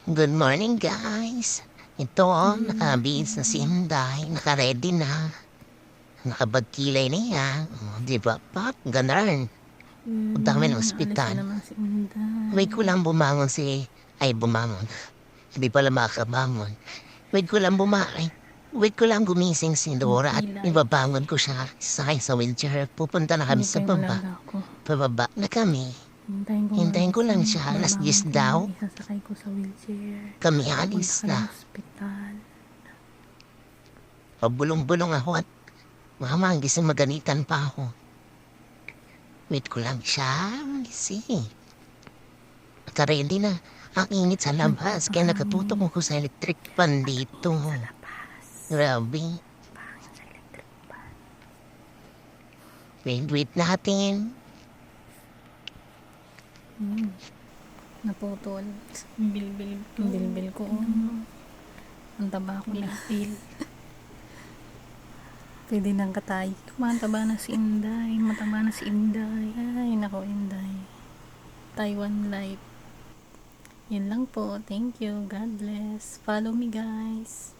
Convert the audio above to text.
Good morning, guys. Ito, nakabihis na si Inday. Naka-ready na. Nakabagkilay niya. Di ba, Pop? Ganun. Punta kami ng Naalis na ospital. naman si Inday. Wait ko lang bumangon si... Ay, bumangon. Hindi pala makabangon. Wait ko lang Wait ko lang gumising si Dora at Pilay. ibabangon ko siya sa wheelchair. Pupunta na kami sa Hintayin ko lang baba. ako. Pababa na kami. Hintayin ko Hintayin ko lang magising. siya. Alas 10 Babangon ko daw. yan. Isasakay ko sa wheelchair. Kami Punta alis ka na. ng ospital. Pabulong-bulong ako at mama, gising maganitan pa ako. Wait ko lang siya gising. Naka-ready na. Ang init sa labas, kaya nakatutok ako sa electric fan dito. Grabe. Wait natin. Naputol. Bilbil ko. Ang bilbil ko. Ang taba ko na. Bilbil. Pwede nang katay. Mataba na si Inday. Mataba na si Inday. Ay, nako Inday. Taiwan Life. Yan lang po. Thank you. God bless. Follow me guys.